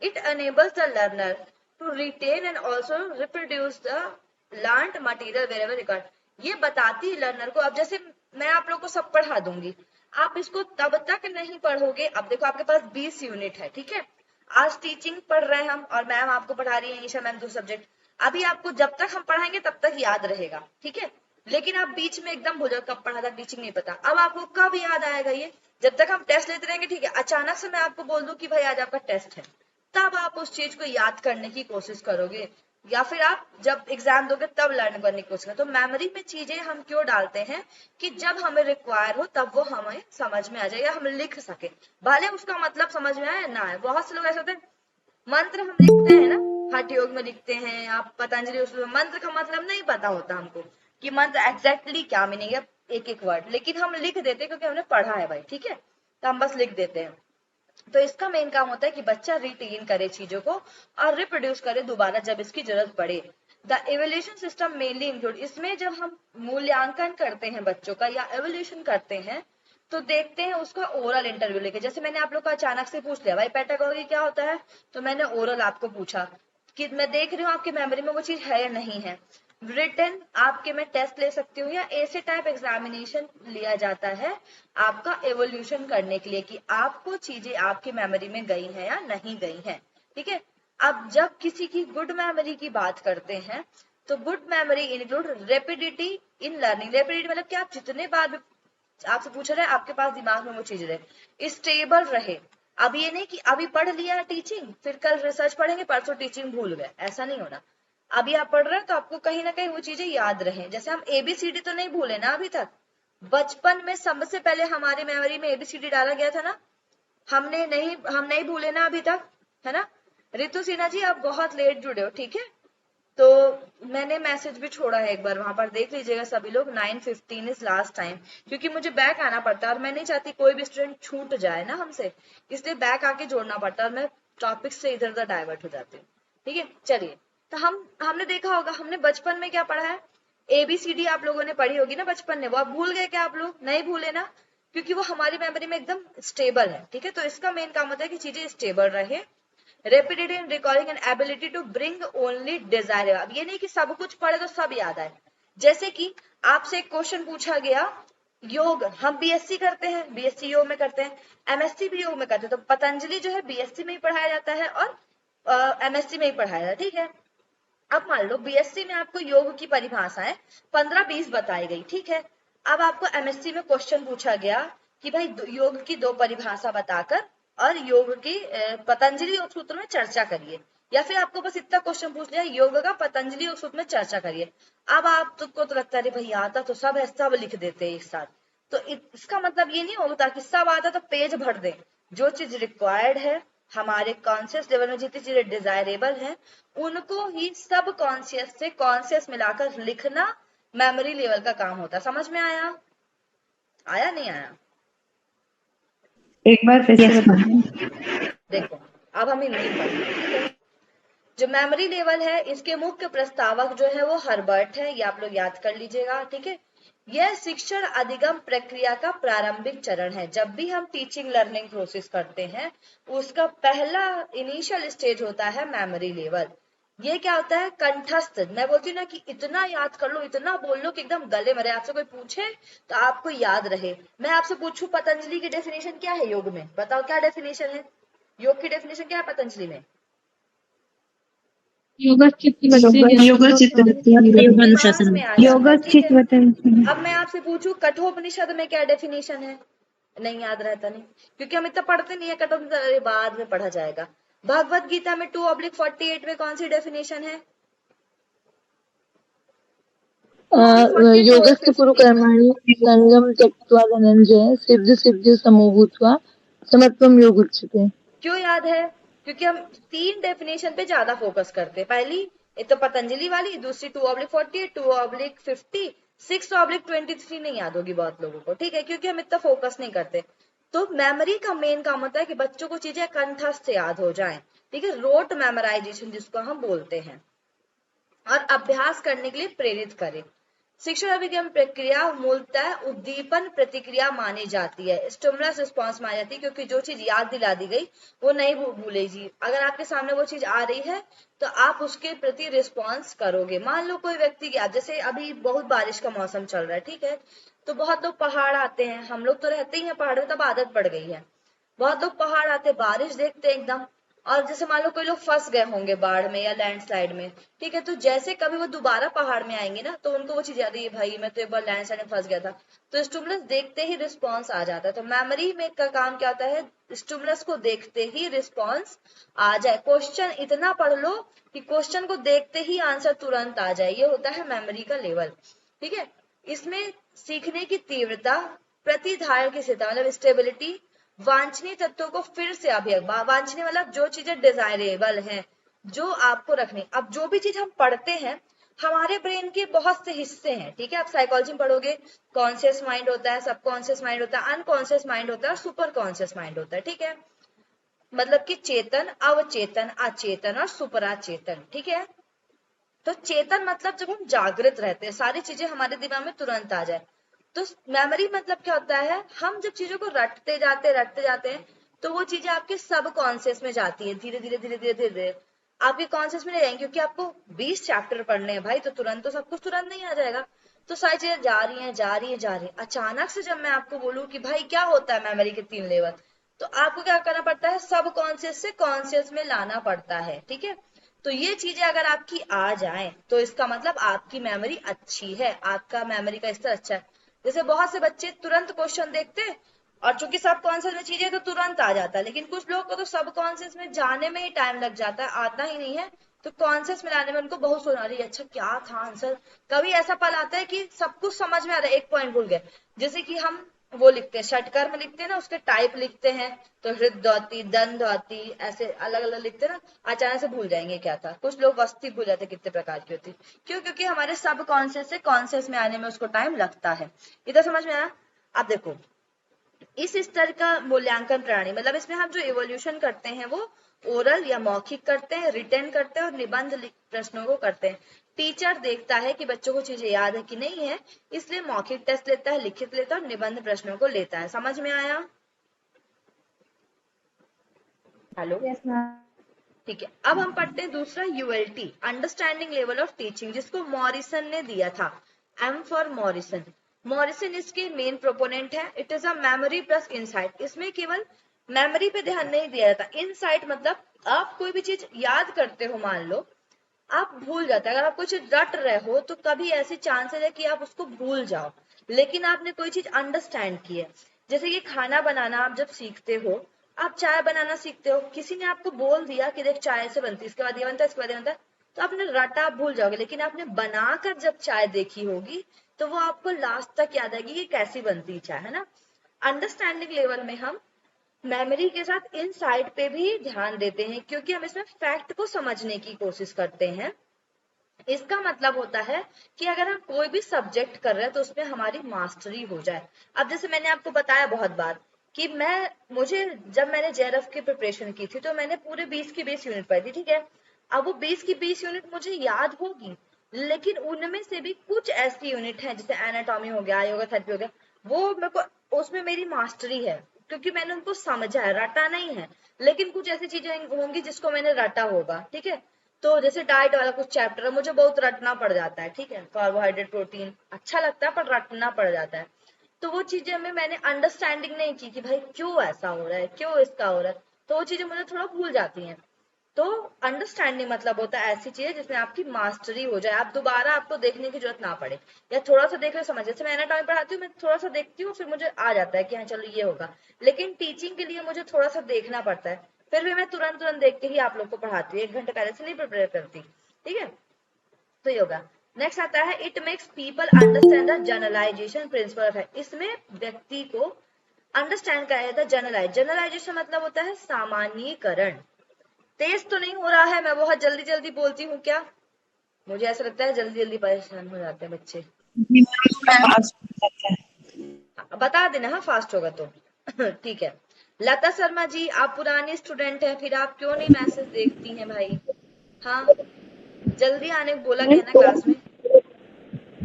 It enables the learner to retain and also reproduce the learned material wherever required। ये बताती है लर्नर को। अब जैसे मैं आप लोग को सब पढ़ा दूंगी, आप इसको तब तक नहीं पढ़ोगे। अब देखो आपके पास 20 यूनिट है, ठीक है। आज टीचिंग पढ़ रहे हैं हम और मैम आपको पढ़ा रही है, ईशा मैम दो सब्जेक्ट। अभी आपको जब तक हम पढ़ाएंगे तब तक याद रहेगा, ठीक है। लेकिन आप बीच में एकदम भूल जाओ कब पढ़ा था, टीचिंग नहीं पता। अब आपको कब याद आएगा ये, जब तक हम टेस्ट लेते रहेंगे, ठीक है। अचानक से मैं आपको बोल दूं कि भाई आज आपका टेस्ट है, तब आप उस चीज को याद करने की कोशिश करोगे, या फिर आप जब एग्जाम दोगे तब लर्न करने की कोशिश करोगे। तो मेमोरी में चीजें हम क्यों डालते हैं कि जब हमें रिक्वायर हो तब वो हमें समझ में आ जाए या हम लिख सके, भले उसका मतलब समझ में आए ना आए। बहुत से लोग ऐसे होते हैं, मंत्र हम लिखते हैं ना, हठ योग में लिखते हैं, आप पतंजलि उसमें मंत्र का मतलब नहीं पता होता हमको कि मंत्र एग्जैक्टली क्या मीनिंग है एक एक वर्ड, लेकिन हम लिख देते हैं क्योंकि हमने पढ़ा है भाई, ठीक है। तो हम बस लिख देते हैं। तो इसका मेन काम होता है कि बच्चा रिटेन करे चीजों को और रिप्रोड्यूस करे दोबारा जब इसकी जरूरत पड़े। The evolution system mainly include, इसमें जब हम मूल्यांकन करते हैं बच्चों का या एवोल्यूशन करते हैं तो देखते हैं उसका ओरल इंटरव्यू लेके। जैसे मैंने आप लोग को अचानक से पूछ लिया भाई पेडागॉजी क्या होता है, तो मैंने ओरल आपको पूछा कि मैं देख रही हूँ आपकी मेमोरी में वो चीज है या नहीं है। रिटन आपके में टेस्ट ले सकती हूँ या ऐसे टाइप एग्जामिनेशन लिया जाता है आपका एवोल्यूशन करने के लिए कि आपको चीजें आपकी मेमोरी में गई है या नहीं गई है, ठीक है। अब जब किसी की गुड मेमोरी की बात करते हैं तो good memory include rapidity in learning. Rapidity मतलब कि आप जितने बार आपसे पूछ रहे हैं आपके पास दिमाग में वो चीज रहे, स्टेबल रहे। अब ये नहीं कि अभी पढ़ लिया टीचिंग फिर कल रिसर्च पढ़ेंगे परसों टीचिंग भूल गए, ऐसा नहीं होना। अभी आप पढ़ रहे हैं तो आपको कहीं ना कहीं वो चीजें याद रहे। जैसे हम ABCD तो नहीं भूले ना अभी तक, बचपन में सबसे पहले हमारी मेमोरी में ABCD डाला गया था ना, हम नहीं भूले ना अभी तक, है ना। रितु सिन्हा जी आप बहुत लेट जुड़े हो, ठीक है। तो मैंने मैसेज भी छोड़ा है एक बार, वहां पर देख लीजिएगा सभी लोग। 9:15 इज लास्ट टाइम, क्योंकि मुझे बैक आना पड़ता है और मैं नहीं चाहती कोई भी स्टूडेंट छूट जाए ना हमसे, इसलिए बैक आके जोड़ना पड़ता है और मैं टॉपिक से इधर उधर डाइवर्ट हो जाती हूँ, ठीक है। चलिए तो हमने देखा होगा हमने बचपन में क्या पढ़ा है, ABCD आप लोगों ने पढ़ी होगी ना बचपन में, वो आप भूल गए क्या? आप लोग नहीं भूले ना, क्योंकि वो हमारी मेमोरी में एकदम स्टेबल है, ठीक है। तो इसका मेन काम होता है कि चीजें स्टेबल रहे। Rapidity in recalling and ability to bring only desirable. अब ये नहीं कि सब कुछ पढ़े तो सब याद आए। जैसे कि आपसे एक क्वेश्चन पूछा गया, योग हम BSc करते हैं, BSc योग में करते हैं, MSc भी योग में करते हैं। तो पतंजलि जो है BSc में ही पढ़ाया जाता है और MSc में ही पढ़ाया जाता है, ठीक है। अब मान लो BSc में आपको योग की परिभाषाएं 15-20 बताई गई, ठीक है। अब आपको MSc में क्वेश्चन पूछा गया कि भाई योग की 2 परिभाषा बताकर और योग की पतंजलि योग सूत्र में चर्चा करिए, या फिर आपको बस इतना क्वेश्चन पूछ लिया योग का पतंजलि योग सूत्र में चर्चा करिए। अब आपको तो लगता है भाई आता तो सब है, सब लिख देते हैं एक साथ। तो इसका मतलब ये नहीं होता कि सब आता तो पेज भर दे। जो चीज रिक्वायर्ड है हमारे कॉन्शियस लेवल में, जितनी चीजें डिजायरेबल है उनको ही सब कॉन्शियस से कॉन्शियस मिलाकर लिखना मेमोरी लेवल का काम होता है। समझ में आया? आया नहीं आया? एक बार फिर से Yes, ma'am. बताइए। देखो अब हम हिंदी पढ़ेंगे, ठीक है। जो मेमोरी लेवल है इसके मुख्य प्रस्तावक जो है वो हर्बर्ट है, ये आप लोग याद कर लीजिएगा, ठीक है। यह शिक्षण अधिगम प्रक्रिया का प्रारंभिक चरण है। जब भी हम टीचिंग लर्निंग प्रोसेस करते हैं उसका पहला इनिशियल स्टेज होता है मेमोरी लेवल। ये क्या होता है? कंठस्थ। मैं बोलती हूँ ना कि इतना याद कर लो, इतना बोल लो कि एकदम गले मरे। आपसे कोई पूछे तो आपको याद रहे। मैं आपसे पूछूं पतंजलि की डेफिनेशन क्या है योग में, बताओ क्या डेफिनेशन है? योग की डेफिनेशन क्या है पतंजलि में? योगा योगा चित्तवृत्ति दिमाग में आ जाता है, ठीक है। चित्तवतन। अब मैं आपसे पूछूं कठोपनिषद में क्या डेफिनेशन है? नहीं याद रहता, नहीं, क्योंकि हम इतना पढ़ते नहीं है। कठोपनिषद बाद में पढ़ा जाएगा। भगवत गीता में 2/48 में कौन सी डेफिनेशन है? योगस्य कुरुकर्माणि संगम त्यक्त्वा धनंजय सिद्धि सिद्धि समो भूत्वा समत्वम योग उच्यते। क्यों याद है? क्योंकि हम 3 डेफिनेशन पे ज्यादा फोकस करते हैं। पहली एक तो पतंजलि वाली, दूसरी 2/48, 2/50, 6/23 नहीं याद होगी बहुत लोगों को, ठीक है, क्योंकि हम इतना फोकस नहीं करते। तो मेमोरी का मेन काम होता है कि बच्चों को चीजें कंठस्थ से याद हो जाएं, ठीक है, रोट मेमोराइजेशन जिसको हम बोलते हैं, और अभ्यास करने के लिए प्रेरित करें। शिक्षण अभिगम प्रक्रिया मूलतः उद्दीपन प्रतिक्रिया मानी जाती है, स्टिमुलस रिस्पॉन्स मानी जाती है, क्योंकि जो चीज याद दिला दी गई वो नहीं भूलेगी। अगर आपके सामने वो चीज आ रही है तो आप उसके प्रति रिस्पॉन्स करोगे। मान लो कोई व्यक्ति गया, जैसे अभी बहुत बारिश का मौसम चल रहा है, ठीक है, तो बहुत लोग पहाड़ आते हैं। हम लोग तो रहते ही हैं पहाड़ में, तब आदत पड़ गई है। बहुत लोग पहाड़ आते, बारिश देखते हैं एकदम, और जैसे मान लो कोई लोग फंस गए होंगे बाढ़ में या लैंडस्लाइड में, ठीक है, तो जैसे कभी वो दोबारा पहाड़ में आएंगे ना तो उनको वो चीज याद है, भाई मैं तो एक बार लैंडस्लाइड में फंस गया था। तो स्टिमुलस देखते ही रिस्पॉन्स आ जाता है। तो मेमोरी में का काम क्या होता है? स्टिमुलस को देखते ही रिस्पॉन्स आ जाए। क्वेश्चन इतना पढ़ लो कि क्वेश्चन को देखते ही आंसर तुरंत आ जाए, ये होता है मेमोरी का लेवल, ठीक है। इसमें सीखने की तीव्रता, प्रतिधारण की स्थिरता मतलब स्टेबिलिटी, वांछनीय तत्वों को फिर से अभियोग, वांछनीय मतलब जो चीजें डिजायरेबल हैं, जो आपको रखनी। अब जो भी चीज हम पढ़ते हैं, हमारे ब्रेन के बहुत से हिस्से हैं, ठीक है। आप साइकोलॉजी में पढ़ोगे, कॉन्शियस माइंड होता है, सबकॉन्शियस माइंड होता है, अनकॉन्शियस माइंड होता है और सुपर कॉन्शियस माइंड होता है, ठीक है। मतलब कि चेतन, अवचेतन, अचेतन और सुपराचेतन, ठीक है। तो चेतन मतलब जब हम जागृत रहते हैं, सारी चीजें हमारे दिमाग में तुरंत आ जाए। तो मेमोरी मतलब क्या होता है? हम जब चीजों को रटते जाते हैं तो वो चीजें आपके सब कॉन्शियस में जाती है, धीरे धीरे धीरे धीरे धीरे धीरे आपके कॉन्शियस में नहीं जाएंगे, क्योंकि आपको 20 चैप्टर पढ़ने हैं भाई, तो तुरंत तो सब कुछ तुरंत नहीं आ जाएगा। तो सारी चीजें जा रही हैं जा रही हैं जा रही हैं। अचानक से जब मैं आपको बोलूं कि भाई क्या होता है मेमोरी के 3 लेवल, तो आपको क्या करना पड़ता है? सब कॉन्शियस से कॉन्शियस में लाना पड़ता है, ठीक है। तो ये चीजें अगर आपकी आ जाएं तो इसका मतलब आपकी मेमोरी अच्छी है, आपका मेमोरी का स्तर अच्छा है। जैसे बहुत से बच्चे तुरंत क्वेश्चन देखते हैं और चूंकि सब कॉन्शियस में चीजें तो तुरंत आ जाता है, लेकिन कुछ लोगों को तो सब कॉन्शियस में जाने में ही टाइम लग जाता है, आता ही नहीं है। तो कॉन्शियस में लाने में उनको बहुत सोचना, अरे अच्छा क्या था आंसर। कभी ऐसा पल आता है कि सब कुछ समझ में आ रहा है, एक पॉइंट भूल गए। जैसे कि हम वो लिखते हैं, षटकर्म लिखते हैं ना, उसके टाइप लिखते हैं, तो हृदय दंत ऐसे अलग अलग लिखते हैं ना, अचानक से भूल जाएंगे क्या था। कुछ लोग वस्ती भूल जाते कितने प्रकार की होती। क्यों? क्योंकि हमारे सब कॉन्शियस से कॉन्शियस में आने में उसको टाइम लगता है। इधर समझ में आया? अब देखो इस स्तर का मूल्यांकन प्रणाली मतलब इसमें हम जो इवोल्यूशन करते हैं वो ओरल या मौखिक करते हैं, रिटर्न करते हैं और निबंध प्रश्नों को करते हैं। टीचर देखता है कि बच्चों को चीजें याद है कि नहीं है, इसलिए मौखिक टेस्ट लेता है, लिखित लेता है और निबंध प्रश्नों को लेता है। समझ में आया? हेलो, ठीक है। अब हम पढ़ते हैं दूसरा ULT, understanding level of teaching, जिसको मॉरिसन ने दिया था। M for Morrison. मॉरिसन इसके मेन प्रोपोनेंट है। It is a memory plus insight. इसमें केवल मेमोरी पे ध्यान नहीं दिया जाता, इनसाइट मतलब आप कोई भी चीज याद करते हो, मान लो आप भूल जाते हैं। अगर आप कोई चीज रट रहे हो तो कभी ऐसी चांसेस है कि आप उसको भूल जाओ, लेकिन आपने कोई चीज अंडरस्टैंड की है। जैसे कि खाना बनाना आप जब सीखते हो, आप चाय बनाना सीखते हो, किसी ने आपको बोल दिया कि देख चाय से बनती है, इसके बाद ये बनता है, इसके बाद ये बनता है, तो आपने रटा, आप भूल जाओगे। लेकिन आपने बनाकर जब चाय देखी होगी तो वो आपको लास्ट तक याद आएगी कि कैसी बनती चाय, है ना। अंडरस्टैंडिंग लेवल में हम मेमोरी के साथ इनसाइट पे भी ध्यान देते हैं, क्योंकि हम इसमें फैक्ट को समझने की कोशिश करते हैं। इसका मतलब होता है कि अगर हम कोई भी सब्जेक्ट कर रहे हैं तो उसमें हमारी मास्टरी हो जाए। अब जैसे मैंने आपको बताया बहुत बार कि मुझे जब मैंने जेआरएफ की प्रिपरेशन की थी तो मैंने पूरे 20 की 20 यूनिट पढ़ी थी, ठीक है। अब वो 20 की 20 यूनिट मुझे याद होगी, लेकिन उनमें से भी कुछ ऐसी यूनिट है जैसे एनाटॉमी हो गया, योगा थेरेपी हो गया, वो मेरे को उसमें मेरी मास्टरी है क्योंकि मैंने उनको समझा है, रटा नहीं है। लेकिन कुछ ऐसी चीजें होंगी जिसको मैंने रटा होगा, ठीक है। तो जैसे डाइट वाला कुछ चैप्टर है, मुझे बहुत रटना पड़ जाता है, ठीक है। कार्बोहाइड्रेट, प्रोटीन अच्छा लगता है पर रटना पड़ जाता है। तो वो चीजें में मैंने अंडरस्टैंडिंग नहीं की कि भाई क्यों ऐसा हो रहा है, क्यों इसका हो रहा है, तो वो चीजें मुझे थोड़ा भूल जाती हैं। तो अंडरस्टैंडिंग मतलब होता है ऐसी चीज जिसमें आपकी मास्टरी हो जाए, आप दोबारा आपको देखने की जरूरत ना पड़े, या थोड़ा सा देख लो समझ। जैसे मैं एनाटॉमी पढ़ाती हूँ, मैं थोड़ा सा देखती हूँ फिर मुझे आ जाता है कि हाँ चलो ये होगा, लेकिन टीचिंग के लिए मुझे थोड़ा सा देखना पड़ता है, फिर भी मैं तुरंत तुरंत देख के ही आप लोग को पढ़ाती हूँ, 1 घंटे पहले से नहीं प्रिपेयर करती, ठीक है। तो योगा नेक्स्ट आता है, it makes people understand the generalisation principle of health. इसमें व्यक्ति को अंडरस्टैंड कराया जाता है जनरलाइज। जनरलाइजेशन मतलब होता है सामान्यीकरण। तेज तो नहीं हो रहा है, मैं बहुत जल्दी जल्दी बोलती हूँ क्या? मुझे ऐसा लगता है जल्दी जल्दी परेशान हो जाते हैं बच्चे। बता देना हाँ फास्ट होगा तो ठीक है। लता शर्मा जी, आप पुरानी स्टूडेंट हैं, फिर आप क्यों नहीं मैसेज देखती हैं भाई? हाँ जल्दी आने को बोला गया ना क्लास में।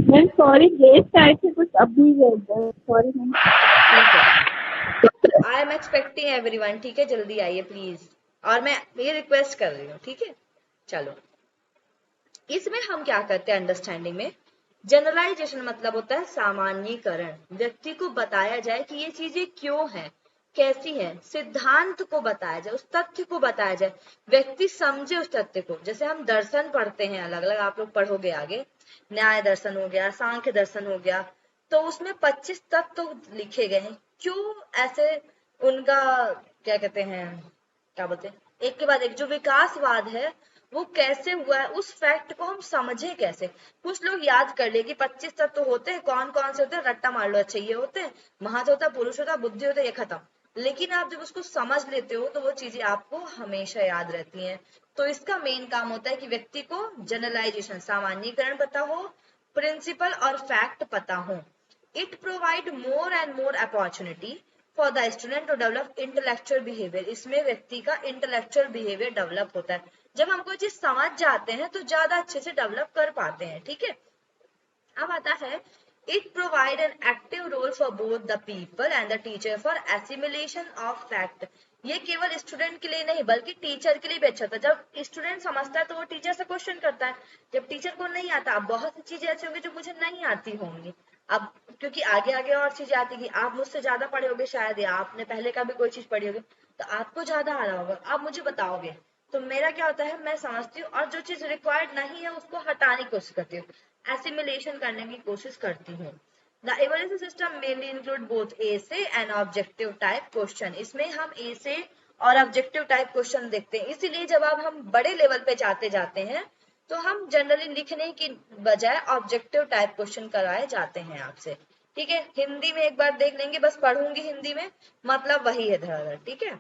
मैम सॉरी, गेस्ट आए थे कुछ, अभी गए, सॉरी मैम। ठीक है, आई एम एक्सपेक्टिंग एवरीवन, ठीक है, जल्दी आइए प्लीज, और मैं ये रिक्वेस्ट कर रही हूँ, ठीक है। चलो इसमें हम क्या करते हैं अंडरस्टैंडिंग में, जनरलाइजेशन मतलब होता है सामान्यीकरण। व्यक्ति को बताया जाए कि ये चीजें क्यों है, कैसी है, सिद्धांत को बताया जाए, उस तथ्य को बताया जाए, व्यक्ति समझे उस तथ्य को। जैसे हम दर्शन पढ़ते हैं अलग अलग, आप लोग पढ़ोगे आगे, न्याय दर्शन हो गया, सांख्य दर्शन हो गया, तो उसमें 25 तत्व तो लिखे गए हैं। क्यों ऐसे उनका क्या कहते हैं, क्या बोलते हैं, एक के बाद एक जो विकासवाद है वो कैसे हुआ है, उस फैक्ट को हम समझे कैसे। कुछ लोग याद कर ले कि 25 तत्व तो होते हैं, कौन कौन से होते हैं, रट्टा मार लो, अच्छा ये होते हैं, महत्व होता है, पुरुष होता है, बुद्धि होता है, ये खत्म। लेकिन आप जब उसको समझ लेते हो तो वो चीजें आपको हमेशा याद रहती हैं। तो इसका मेन काम होता है कि व्यक्ति को जनरलाइजेशन सामान्यीकरण पता हो, प्रिंसिपल और फैक्ट पता हो। It provide more and more opportunity for the student to develop intellectual behaviour. इसमें व्यक्ति का इंटेलेक्चुअल बिहेवियर डेवलप होता है। जब हम कोई चीज समझ जाते हैं तो ज्यादा अच्छे से डेवलप कर पाते हैं, ठीक है। अब आता है, it provide an active role for both the people and the teacher for assimilation of fact. ये केवल स्टूडेंट के लिए नहीं बल्कि टीचर के लिए भी अच्छा होता है। जब स्टूडेंट समझता है तो वो टीचर से क्वेश्चन करता है, जब टीचर को नहीं आता, अब बहुत सी चीजें ऐसी होंगी जो मुझे नहीं आती होंगी, अब क्योंकि आगे आगे और चीजें आती है, आप मुझसे ज्यादा पढ़े होगे शायद, या आपने पहले का भी कोई चीज पढ़ी होगी तो आपको ज्यादा आ रहा होगा, आप मुझे बताओगे, तो मेरा क्या होता है, मैं समझती हूँ और जो चीज रिक्वायर्ड नहीं है उसको हटाने की कोशिश करती हूँ, एसिमिलेशन करने की कोशिश करती हूँ। The evaluation system mainly include both essay and objective type question। इसमें हम essay और objective type question देखते हैं, इसीलिए जब हम बड़े लेवल पे जाते हैं तो हम जनरली लिखने की बजाय ऑब्जेक्टिव टाइप क्वेश्चन कराए जाते हैं आपसे, ठीक है। हिंदी में एक बार देख लेंगे, बस पढ़ूंगी हिंदी में, मतलब वही है धराधर, ठीक है।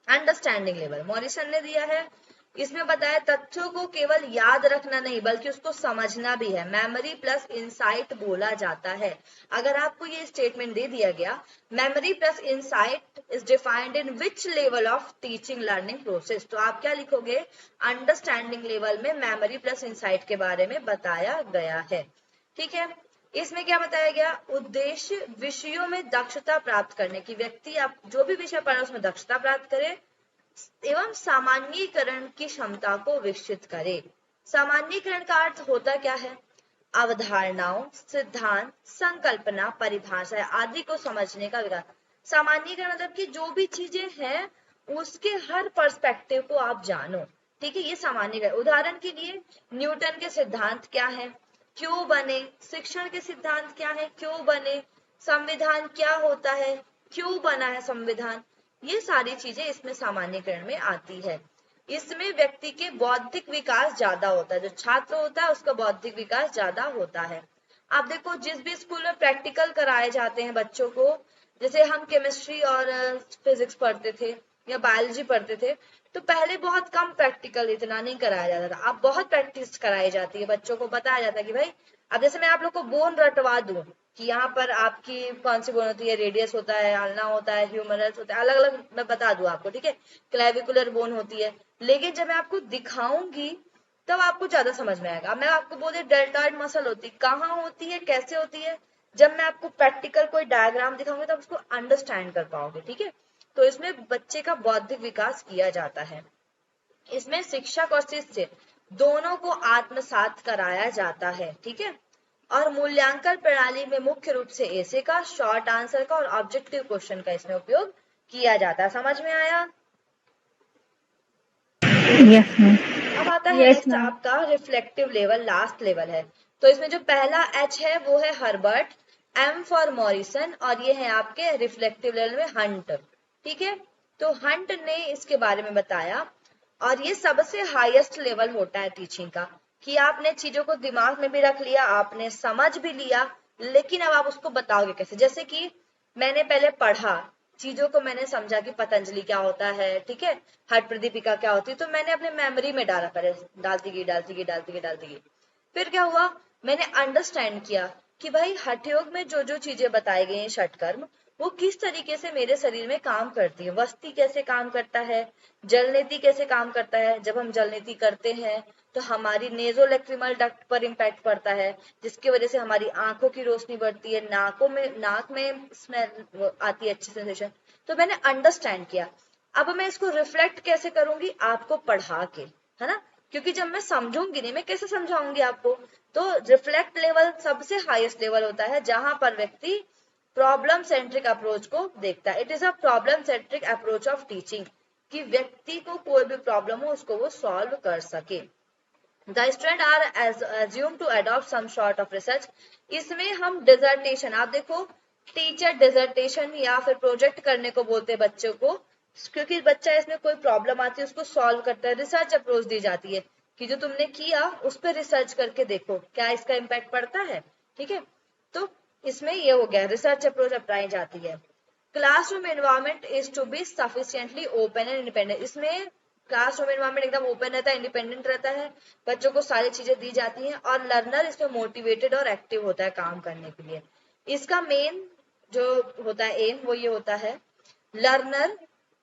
अंडरस्टैंडिंग लेवल मॉरिसन ने दिया है, इसमें बताया तथ्यों को केवल याद रखना नहीं बल्कि उसको समझना भी है, मेमोरी प्लस इंसाइट बोला जाता है। अगर आपको ये स्टेटमेंट दे दिया गया, memory plus insight is defined in which level of teaching learning process, तो आप क्या लिखोगे, अंडरस्टैंडिंग लेवल में मेमोरी प्लस इंसाइट के बारे में बताया गया है, ठीक है। इसमें क्या बताया गया, उद्देश्य विषयों में दक्षता प्राप्त करने की, व्यक्ति आप जो भी विषय पढ़े उसमें दक्षता प्राप्त करे एवं सामान्यीकरण की क्षमता को विकसित करे। सामान्यीकरण का अर्थ होता क्या है, अवधारणाओं, सिद्धांत, संकल्पना, परिभाषा आदि को समझने का विकास। सामान्यीकरण मतलब कि जो भी चीजें हैं उसके हर पर्सपेक्टिव को आप जानो, ठीक है, ये सामान्यीकरण। उदाहरण के लिए न्यूटन के सिद्धांत क्या है, क्यों बने, शिक्षण के सिद्धांत क्या है, क्यों बने, संविधान क्या होता है, क्यों बना है संविधान, ये सारी चीजें इसमें सामान्यीकरण में आती है। इसमें व्यक्ति के बौद्धिक विकास ज्यादा होता है, जो छात्र होता है उसका बौद्धिक विकास ज्यादा होता है। आप देखो जिस भी स्कूल में प्रैक्टिकल कराए जाते हैं बच्चों को, जैसे हम केमिस्ट्री और फिजिक्स पढ़ते थे या बायोलॉजी पढ़ते थे तो पहले बहुत कम प्रैक्टिकल, इतना नहीं कराया जाता था। अब बहुत प्रैक्टिस कराई जाती है, बच्चों को बताया जाता है कि भाई अब जैसे मैं आप लोग को बोन रटवा दूं कि यहाँ पर आपकी कौन सी बोन होती है, रेडियस होता है, अल्ना होता है, ह्यूमरस होता है, अलग अलग मैं बता दूं आपको, ठीक है, क्लेविकुलर बोन होती है, लेकिन जब मैं आपको दिखाऊंगी तब आपको ज्यादा समझ में आएगा। मैं आपको बोले डेल्टॉइड मसल होती कहाँ होती है, कैसे होती है, जब मैं आपको प्रैक्टिकल कोई डायग्राम दिखाऊंगी तब उसको अंडरस्टैंड कर पाओगे, ठीक है। तो इसमें बच्चे का बौद्धिक विकास किया जाता है। इसमें शिक्षक और शिष्य दोनों को आत्मसात कराया जाता है, ठीक है। और मूल्यांकन प्रणाली में मुख्य रूप से ऐसे का, शॉर्ट आंसर का और ऑब्जेक्टिव क्वेश्चन का इसमें उपयोग किया जाता है। समझ में आया? Yes ma'am. अब आता है Yes, नेक्स्ट ma'am. आपका रिफ्लेक्टिव लेवल, लास्ट लेवल है। तो इसमें जो पहला एच है वो है हर्बर्ट, एम फॉर मॉरिसन, और ये है आपके रिफ्लेक्टिव लेवल में हंट, ठीक है। तो हंट ने इसके बारे में बताया, और ये सबसे हाईएस्ट लेवल होता है टीचिंग का, कि आपने चीजों को दिमाग में भी रख लिया, आपने समझ भी लिया, लेकिन अब आप उसको बताओगे कैसे। जैसे कि मैंने पहले पढ़ा, चीजों को मैंने समझा कि पतंजलि क्या होता है, ठीक है, हट प्रदीपिका क्या होती है, तो मैंने अपने मेमोरी में डाला, पहले डालती गई। फिर क्या हुआ, मैंने अंडरस्टैंड किया कि भाई हठ योग में जो जो चीजें बताई गई हैं, षटकर्म, वो किस तरीके से मेरे शरीर में काम करती है, वस्ती कैसे काम करता है, जलनेति कैसे काम करता है। जब हम जलनेति करते हैं तो हमारी नेजोलैक्रिमल डक्ट पर इम्पैक्ट पड़ता है, जिसकी वजह से हमारी आंखों की रोशनी बढ़ती है, नाक में स्मेल आती है, अच्छी सेंसेशन। तो मैंने अंडरस्टैंड किया। अब मैं इसको रिफ्लेक्ट कैसे करूंगी, आपको पढ़ा के, है ना, क्योंकि जब मैं समझूंगी नहीं, मैं कैसे समझाऊंगी आपको। तो रिफ्लेक्ट लेवल सबसे हाईएस्ट लेवल होता है जहां पर व्यक्ति प्रॉब्लम सेंट्रिक अप्रोच को देखता है। It is a problem centric approach of teaching, कि व्यक्ति को कोई भी प्रॉब्लम हो उसको वो सॉल्व कर सके। The students are assumed to adopt some sort of research. इसमें हम डिजर्टेशन, आप देखो टीचर डिजर्टेशन या फिर प्रोजेक्ट करने को बोलते हैं बच्चों को, क्योंकि बच्चा इसमें कोई प्रॉब्लम आती है उसको सॉल्व करता है। रिसर्च अप्रोच दी जाती है कि जो तुमने किया उस पर रिसर्च करके देखो क्या इसका इम्पैक्ट पड़ता है, ठीक है। तो इसमें ये हो गया, रिसर्च अप्रोच अपनाई जाती है। Classroom environment is to be sufficiently open and independent. इसमें क्लासरूम एनवायरनमेंट एकदम ओपन रहता है, इंडिपेंडेंट रहता है, बच्चों को सारी चीजें दी जाती हैं, और लर्नर इसमें मोटिवेटेड और एक्टिव होता है काम करने के लिए। इसका मेन जो होता है एम वो ये होता है, लर्नर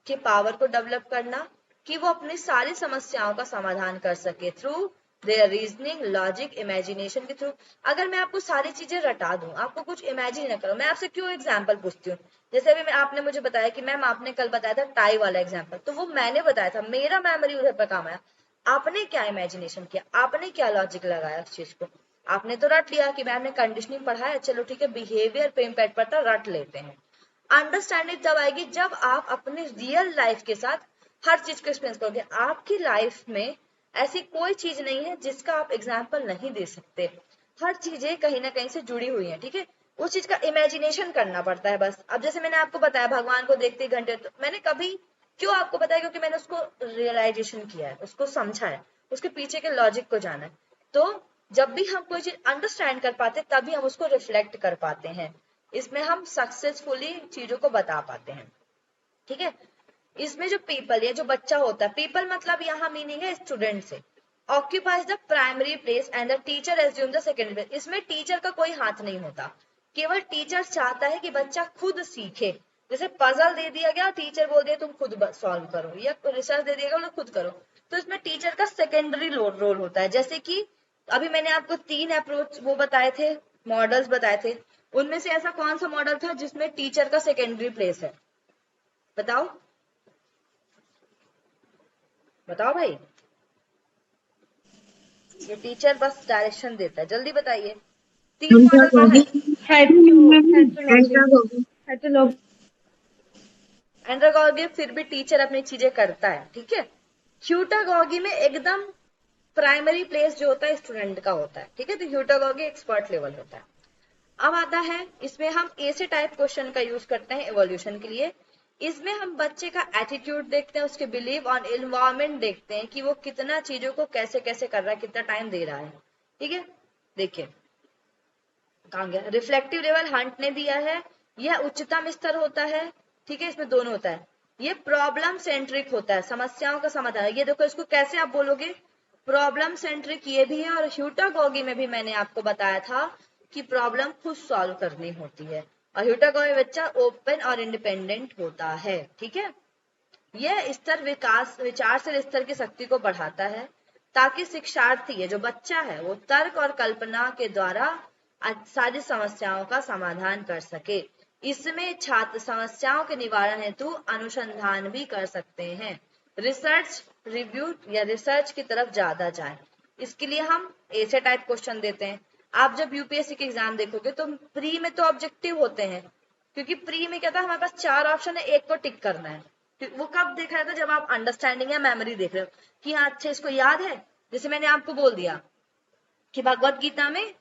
के पावर को डेवलप करना, कि वो अपनी सारी समस्याओं का समाधान कर सके through their reasoning, logic, imagination के थ्रू। अगर मैं आपको सारी चीजें रटा दूं, आपको कुछ इमेजिन न करो, मैं आपसे क्यों एग्जाम्पल पूछती हूँ। जैसे अभी आपने मुझे बताया कि मैम आपने कल बताया था टाई वाला एग्जाम्पल, तो वो मैंने बताया था, मेरा मेमोरी उधर पर काम आया। आपने क्या इमेजिनेशन किया, आपने क्या लॉजिक लगाया उस चीज को, आपने तो रट लिया कि मैम ने कंडीशनिंग पढ़ाया, चलो ठीक है, बिहेवियर पे इम्पैक्ट पड़ता, रट लेते हैं। अंडरस्टैंडिंग तब आएगी जब आप अपने रियल लाइफ के साथ हर चीज को एक्सपीरियंस करोगे। आपकी लाइफ में ऐसी कोई चीज नहीं है जिसका आप एग्जाम्पल नहीं दे सकते, हर चीजें कहीं ना कहीं से जुड़ी हुई है, ठीक है। उस चीज का इमेजिनेशन करना पड़ता है बस। अब जैसे मैंने आपको बताया भगवान को देखते घंटे, तो मैंने कभी क्यों आपको बताया, क्योंकि मैंने उसको रियलाइजेशन किया है, उसको समझा है, उसके पीछे के लॉजिक को जाना है। तो जब भी हम कोई चीज अंडरस्टैंड कर पाते तभी हम उसको रिफ्लेक्ट कर पाते हैं, इसमें हम सक्सेसफुली चीजों को बता पाते हैं, ठीक है। इसमें जो पीपल है, जो बच्चा होता है, पीपल मतलब यहाँ मीनिंग है स्टूडेंट से, occupies the primary place and the teacher assume the secondary place. इसमें टीचर का कोई हाथ नहीं होता, केवल टीचर चाहता है कि बच्चा खुद सीखे। जैसे पजल दे दिया गया, टीचर बोल दिया तुम खुद सॉल्व करो, या रिसर्च दे दिया गया खुद करो, तो इसमें टीचर का सेकेंडरी रोल होता है। जैसे कि अभी मैंने आपको 3 अप्रोच वो बताए थे, मॉडल्स बताए थे, उनमें से ऐसा कौन सा मॉडल था जिसमें टीचर का सेकेंडरी प्लेस है, बताओ बताओ भाई। ये टीचर बस डायरेक्शन देता है, जल्दी बताइए। 3 मॉडल पढ़ा है। एंड्रागॉगी फिर भी टीचर अपनी चीजें करता है, ठीक है। ह्यूटागॉगी में एकदम प्राइमरी प्लेस जो होता है स्टूडेंट का होता है, ठीक है। तो ह्यूटागॉगी एक्सपर्ट लेवल होता है। अब आता है, इसमें हम ऐसे टाइप क्वेश्चन का यूज करते हैं इवोल्यूशन के लिए। इसमें हम बच्चे का एटीट्यूड देखते हैं, उसके बिलीव ऑन एनवायरमेंट देखते हैं कि वो कितना चीजों को कैसे कैसे कर रहा है, कितना टाइम दे रहा है, ठीक है। देखिए कहाँ गया, रिफ्लेक्टिव लेवल हंट ने दिया है, यह उच्चतम स्तर होता है, ठीक है। इसमें दोनों होता है, ये प्रॉब्लम सेंट्रिक होता है, समस्याओं का समाधान। ये देखो इसको कैसे आप बोलोगे, प्रॉब्लम सेंट्रिक ये भी है, और ह्यूटागोगी में भी मैंने आपको बताया था कि प्रॉब्लम खुद सॉल्व करनी होती है, और ह्यूटागोगी बच्चा ओपन और इंडिपेंडेंट होता है। ठीक है, यह स्तर विचारशील स्तर की शक्ति को बढ़ाता है ताकि शिक्षार्थी है जो बच्चा है वो तर्क और कल्पना के द्वारा सारी समस्याओं का समाधान कर सके। इसमें छात्र समस्याओं के निवारण हेतु अनुसंधान भी कर सकते हैं, रिसर्च रिव्यू या रिसर्च की तरफ ज्यादा जाए। इसके लिए हम ऐसे टाइप क्वेश्चन देते हैं। आप जब यूपीएससी के एग्जाम देखोगे तो प्री में तो ऑब्जेक्टिव होते हैं, क्योंकि प्री में क्या था, हमारे पास 4 ऑप्शन है, एक को टिक करना है। वो कब देखा जाता है, जब आप अंडरस्टैंडिंग या मेमोरी देख रहे हो कि हाँ अच्छा इसको याद है। जैसे मैंने आपको बोल दिया कि भगवत गीता में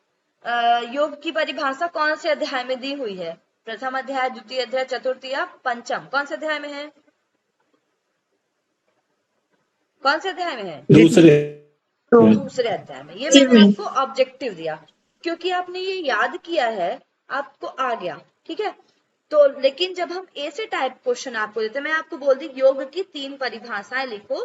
योग की परिभाषा कौन से अध्याय में दी हुई है, प्रथम अध्याय, द्वितीय अध्याय, चतुर्थ या पंचम, कौन से अध्याय में है, कौन से अध्याय में है, दूसरे अध्याय में। ये मैंने आपको ऑब्जेक्टिव दिया क्योंकि आपने ये याद किया है, आपको आ गया। ठीक है, तो लेकिन जब हम ऐसे टाइप क्वेश्चन आपको देते हैं, मैं आपको बोल दी योग की 3 परिभाषाएं लिखो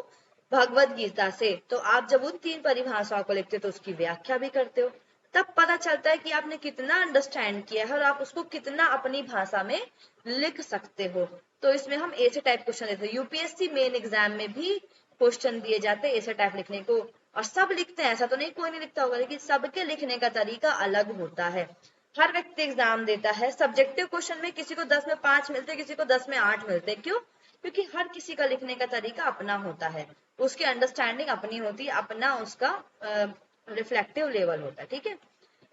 भगवत गीता से, तो आप जब उन 3 परिभाषाओं को लिखते हो तो उसकी व्याख्या भी करते हो, तब पता चलता है कि आपने कितना अंडरस्टैंड किया है और आप उसको कितना अपनी भाषा में लिख सकते हो। तो इसमें हम ऐसे टाइप क्वेश्चन देते हैं। यूपीएससी मेन एग्जाम में भी क्वेश्चन दिए जाते हैं ऐसे टाइप लिखने को, और सब लिखते हैं, ऐसा तो नहीं कोई नहीं लिखता होगा, लेकिन सबके लिखने का तरीका अलग होता है। हर व्यक्ति एग्जाम देता है, सब्जेक्टिव क्वेश्चन में किसी को 10 में 5 मिलते, किसी को 10 में 8 मिलते। क्यों? क्योंकि हर किसी का लिखने का तरीका अपना होता है, उसकी अंडरस्टैंडिंग अपनी होती है, अपना उसका रिफ्लेक्टिव लेवल होता है। ठीक है,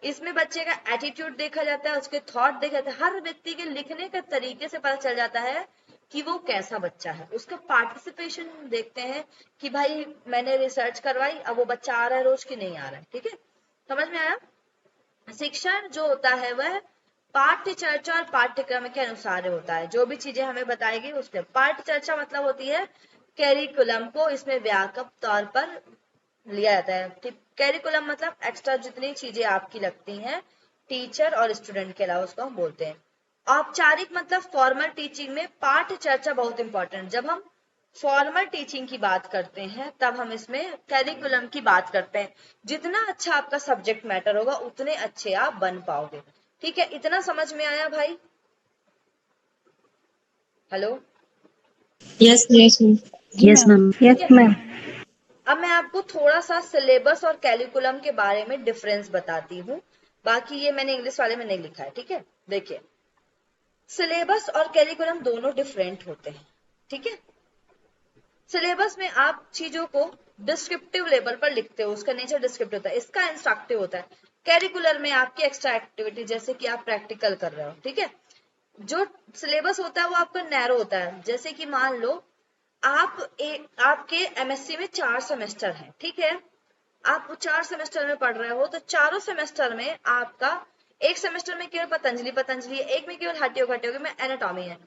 इसमें बच्चे का एटीट्यूड देखा जाता है, उसके थॉट देखा जाता है, हर व्यक्ति के लिखने के तरीके से पता चल जाता है कि वो कैसा बच्चा है। उसका पार्टिसिपेशन देखते हैं कि भाई मैंने रिसर्च करवाई, अब वो बच्चा आ रहा है रोज की नहीं आ रहा है। ठीक है, समझ में आया? शिक्षण जो होता है वह पाठ्य चर्चा और पाठ्यक्रम के अनुसार होता है। जो भी चीजें हमें बताएगी उसके पाठ्य चर्चा मतलब होती है कैरिकुलम को इसमें व्यापक तौर पर लिया जाता है। कैरिकुलम मतलब एक्स्ट्रा जितनी चीजें आपकी लगती हैं टीचर और स्टूडेंट के अलावा, उसको हम बोलते हैं। औपचारिक मतलब फॉर्मल टीचिंग में पाठ्य चर्चा बहुत इंपॉर्टेंट। जब हम फॉर्मल टीचिंग की बात करते हैं तब हम इसमें कैरिकुलम की बात करते हैं। जितना अच्छा आपका सब्जेक्ट मैटर होगा उतने अच्छे आप बन पाओगे। ठीक है, इतना समझ में आया भाई? Hello, yes ma'am. Yes ma'am. अब मैं आपको थोड़ा सा सिलेबस और कैरिकुलम के बारे में डिफरेंस बताती हूँ, बाकी ये मैंने इंग्लिश वाले में नहीं लिखा है। ठीक है, देखिए सिलेबस और कैरिकुलम दोनों डिफरेंट होते हैं। ठीक है, सिलेबस में आप चीजों को डिस्क्रिप्टिव लेवल पर लिखते हो, उसका नेचर डिस्क्रिप्टिव होता है, इसका इंस्ट्रक्टिव होता है। कैरिकुलर में आपकी एक्स्ट्रा एक्टिविटी जैसे कि आप प्रैक्टिकल कर रहे हो। ठीक है, जो सिलेबस होता है वो आपका नैरो होता है। जैसे कि मान लो आपके एमएससी में 4 सेमेस्टर हैं। ठीक है, आप 4 सेमेस्टर में पढ़ रहे हो, तो चारों सेमेस्टर में आपका एक सेमेस्टर में केवल पतंजलि है, एक में केवल हटियोगी में एनाटॉमी है,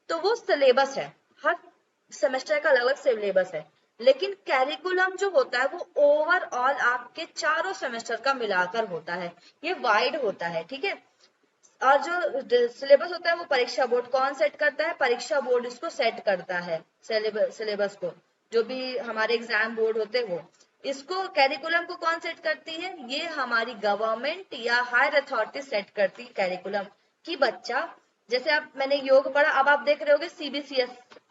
तो वो सिलेबस है। हर सेमेस्टर का अलग अलग सिलेबस है। लेकिन कैरिकुलम जो होता है वो ओवरऑल आपके चारों सेमेस्टर का मिलाकर होता है, ये वाइड होता है। ठीक है, और जो सिलेबस होता है वो परीक्षा बोर्ड कौन सेट करता है? परीक्षा बोर्ड इसको सेट करता है। सिलेबस को जो भी हमारे एग्जाम बोर्ड होते हैं वो इसको, कैरिकुलम को कौन सेट करती है? ये हमारी गवर्नमेंट या हायर अथॉरिटी सेट करती है कैरिकुलम की। बच्चा जैसे मैंने योग पढ़ा, अब आप देख रहे होगे सीबीसीएस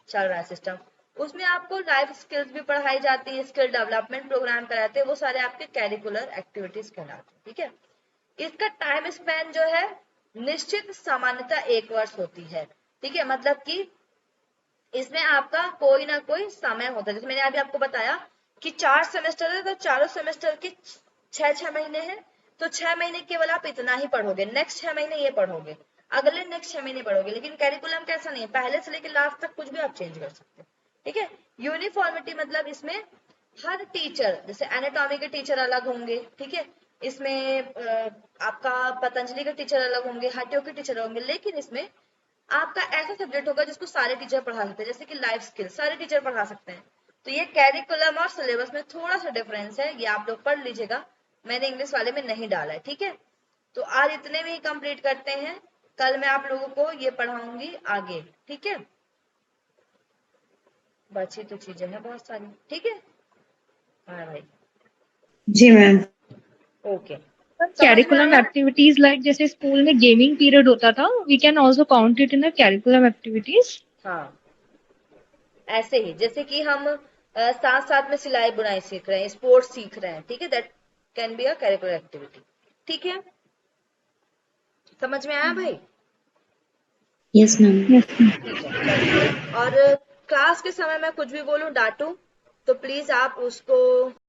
चल रहा है सिस्टम, उसमें आपको लाइफ स्किल्स भी पढ़ाई जाती है, स्किल डेवलपमेंट प्रोग्राम कराते हैं, वो सारे आपके कैरिकुलर एक्टिविटीज कहलाते हैं। ठीक है, इसका टाइम स्पैन जो है निश्चित सामान्यता 1 वर्ष होती है। ठीक है, मतलब कि इसमें आपका कोई ना कोई समय होता है। जैसे मैंने अभी आपको बताया कि 4 सेमेस्टर है, तो चारों सेमेस्टर के 6 महीने हैं, तो 6 महीने केवल आप इतना ही पढ़ोगे, नेक्स्ट 6 महीने ये पढ़ोगे, अगले नेक्स्ट 6 महीने पढ़ोगे। लेकिन कैरिकुलम कैसा नहीं है, पहले से लेकर लास्ट तक कुछ भी आप चेंज कर सकते हो। ठीक है, यूनिफॉर्मिटी मतलब इसमें हर टीचर, जैसे एनाटॉमी के टीचर अलग होंगे। ठीक है, इसमें आपका पतंजलि के टीचर अलग होंगे, हटियो के टीचर होंगे, लेकिन इसमें आपका ऐसा सब्जेक्ट होगा जिसको सारे टीचर पढ़ा सकते हैं, जैसे कि लाइफ स्किल सारे टीचर पढ़ा सकते हैं। तो ये कैरिकुलम और सिलेबस में थोड़ा सा डिफरेंस है, ये आप लोग पढ़ लीजिएगा, मैंने इंग्लिश वाले में नहीं डाला है। ठीक है, तो आज इतने में ही कंप्लीट करते हैं, कल मैं आप लोगों को ये पढ़ाऊंगी आगे। ठीक है, बची तो चीजें हैं बहुत सारी, ठीक है। हाँ भाई, जी मैम। ओके, समझ में कैरिकुलम आया? एक्टिविटीज लाइक जैसे स्कूल में गेमिंग पीरियड होता था, we can also count it in the curriculum activities. हाँ, ऐसे ही जैसे कि हम साथ साथ में सिलाई बुनाई सीख रहे हैं, स्पोर्ट्स सीख रहे हैं, ठीक है, that can be a curricular activity, ठीक है। समझ में आया भाई? Yes, ma'am. यस ठीक है, चलिए। और क्लास के समय मैं कुछ भी बोलूं, डांटूं, तो प्लीज आप उसको